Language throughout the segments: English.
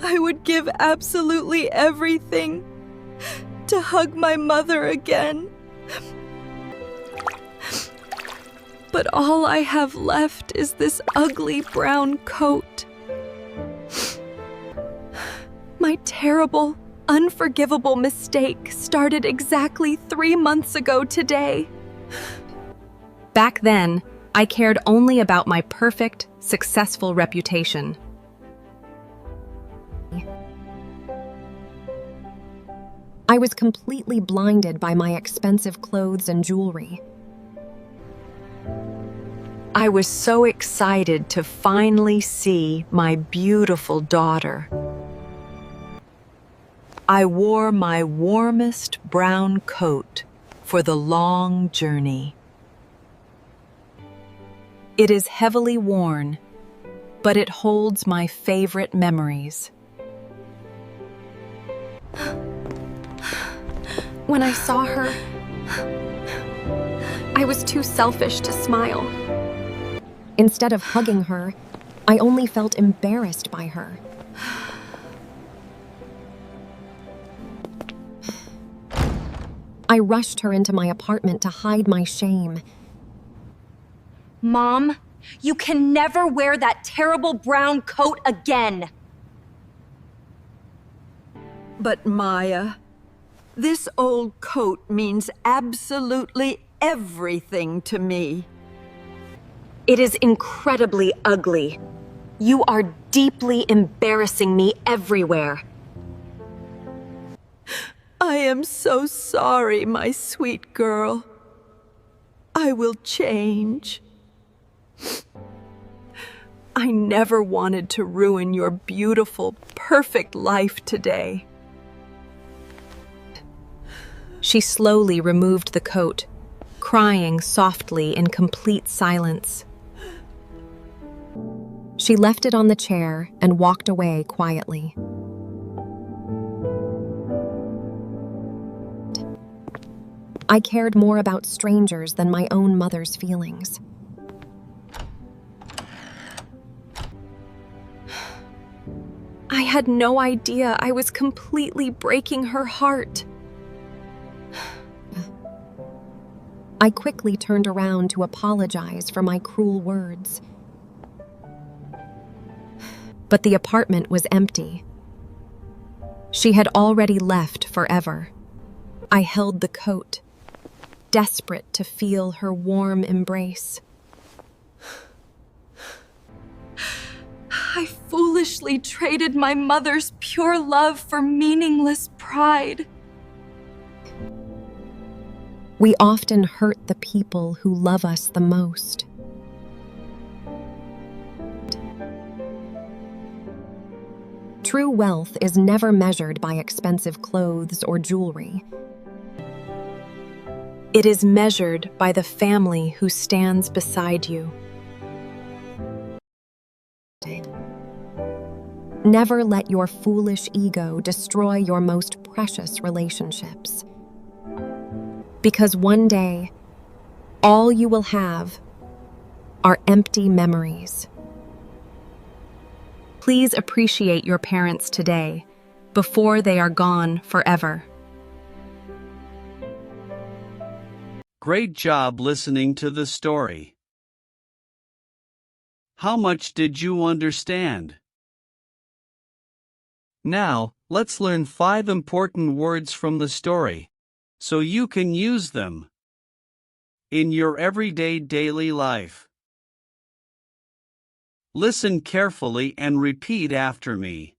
I would give absolutely everything to hug my mother again. But all I have left is this ugly brown coat. My terrible, unforgivable mistake started exactly 3 months ago today. Back then, I cared only about my perfect, successful reputation. I was completely blinded by my expensive clothes and jewelry. I was so excited to finally see my beautiful daughter. I wore my warmest brown coat for the long journey. It is heavily worn, but it holds my favorite memories. When I saw her, I was too selfish to smile. Instead of hugging her, I only felt embarrassed by her. I rushed her into my apartment to hide my shame. Mom, you can never wear that terrible brown coat again. But Maya, this old coat means absolutely everything to me. It is incredibly ugly. You are deeply embarrassing me everywhere. I am so sorry, my sweet girl. I will change. I never wanted to ruin your beautiful, perfect life today. She slowly removed the coat, crying softly in complete silence. She left it on the chair and walked away quietly. I cared more about strangers than my own mother's feelings. I had no idea I was completely breaking her heart. I quickly turned around to apologize for my cruel words. But the apartment was empty. She had already left forever. I held the coat, desperate to feel her warm embrace. I foolishly traded my mother's pure love for meaningless pride. We often hurt the people who love us the most. True wealth is never measured by expensive clothes or jewelry. It is measured by the family who stands beside you. Never let your foolish ego destroy your most precious relationships. Because one day, all you will have are empty memories. Please appreciate your parents today, before they are gone forever. Great job listening to the story. How much did you understand? Now, let's learn 5 important words from the story, so you can use them in your everyday daily life. Listen carefully and repeat after me.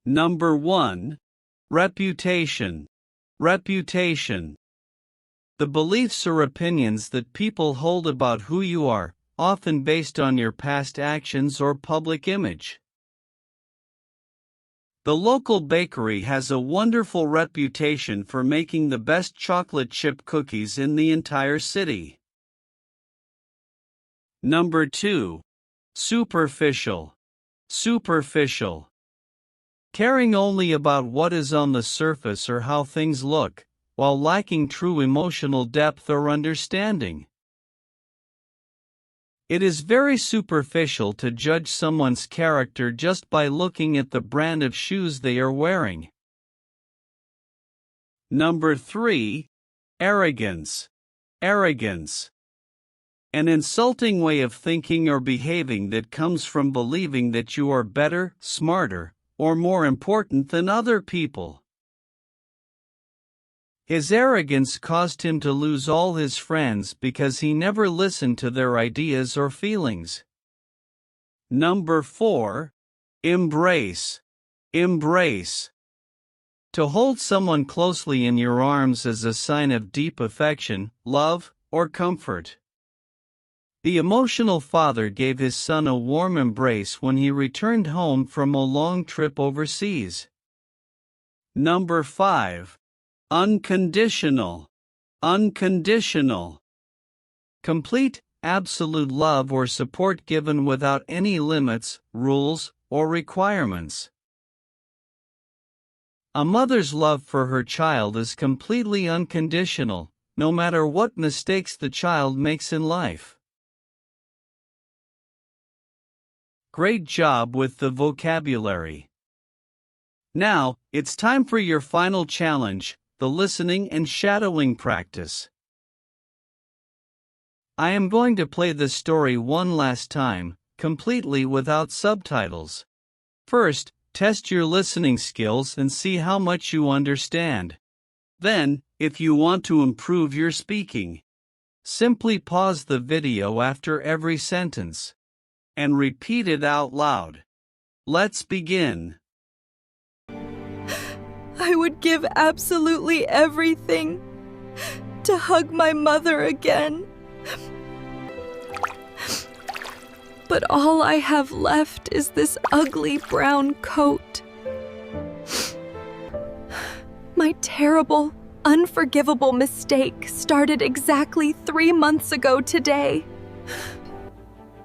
Number 1. Reputation. Reputation. The beliefs or opinions that people hold about who you are, often based on your past actions or public image. The local bakery has a wonderful reputation for making the best chocolate chip cookies in the entire city. Number 2. Superficial. Superficial. Caring only about what is on the surface or how things look, while lacking true emotional depth or understanding. It is very superficial to judge someone's character just by looking at the brand of shoes they are wearing. Number 3. Arrogance. Arrogance. An insulting way of thinking or behaving that comes from believing that you are better, smarter, or more important than other people. His arrogance caused him to lose all his friends because he never listened to their ideas or feelings. Number 4. Embrace. Embrace. To hold someone closely in your arms is a sign of deep affection, love, or comfort. The emotional father gave his son a warm embrace when he returned home from a long trip overseas. Number 5. Unconditional. Unconditional. Complete, absolute love or support given without any limits, rules, or requirements. A mother's love for her child is completely unconditional, no matter what mistakes the child makes in life. Great job with the vocabulary. Now, it's time for your final challenge, the listening and shadowing practice. I am going to play the story one last time, completely without subtitles. First, test your listening skills and see how much you understand. Then, if you want to improve your speaking, simply pause the video after every sentence and repeat it out loud. Let's begin. I would give absolutely everything to hug my mother again. But all I have left is this ugly brown coat. My terrible, unforgivable mistake started exactly 3 months ago today.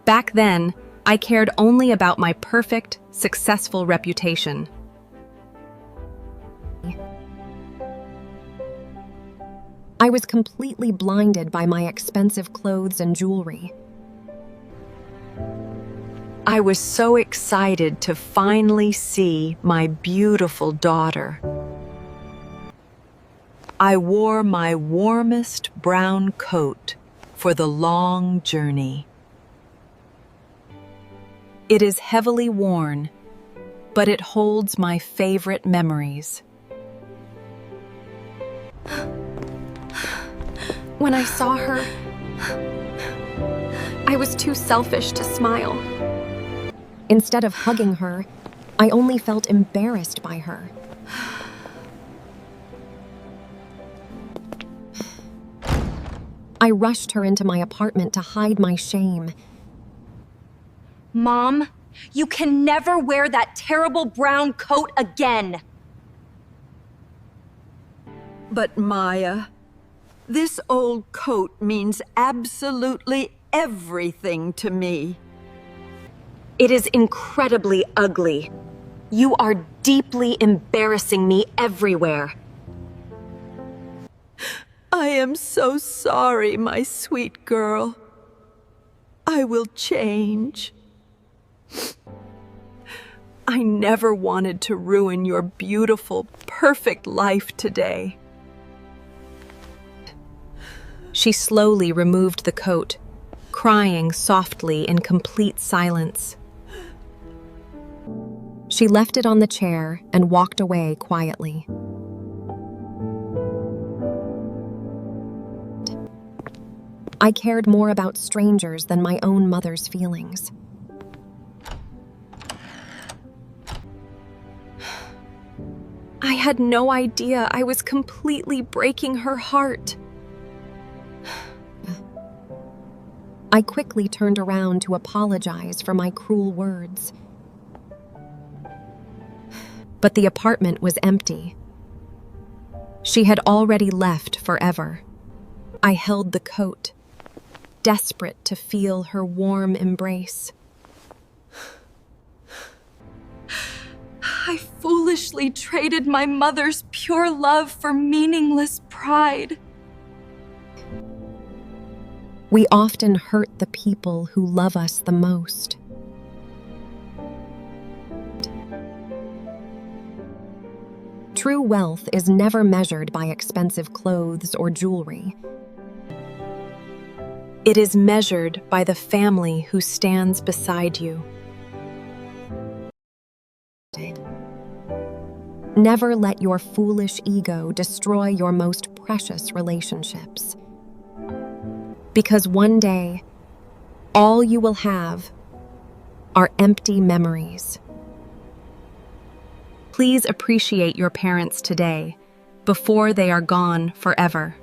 Back then, I cared only about my perfect, successful reputation. I was completely blinded by my expensive clothes and jewelry. I was so excited to finally see my beautiful daughter. I wore my warmest brown coat for the long journey. It is heavily worn, but it holds my favorite memories. When I saw her, I was too selfish to smile. Instead of hugging her, I only felt embarrassed by her. I rushed her into my apartment to hide my shame. Mom, you can never wear that terrible brown coat again. But Maya, this old coat means absolutely everything to me. It is incredibly ugly. You are deeply embarrassing me everywhere. I am so sorry, my sweet girl. I will change. I never wanted to ruin your beautiful, perfect life today. She slowly removed the coat, crying softly in complete silence. She left it on the chair and walked away quietly. I cared more about strangers than my own mother's feelings. I had no idea I was completely breaking her heart. I quickly turned around to apologize for my cruel words. But the apartment was empty. She had already left forever. I held the coat, desperate to feel her warm embrace. I foolishly traded my mother's pure love for meaningless pride. We often hurt the people who love us the most. True wealth is never measured by expensive clothes or jewelry. It is measured by the family who stands beside you. Never let your foolish ego destroy your most precious relationships. Because one day, all you will have are empty memories. Please appreciate your parents today, before they are gone forever.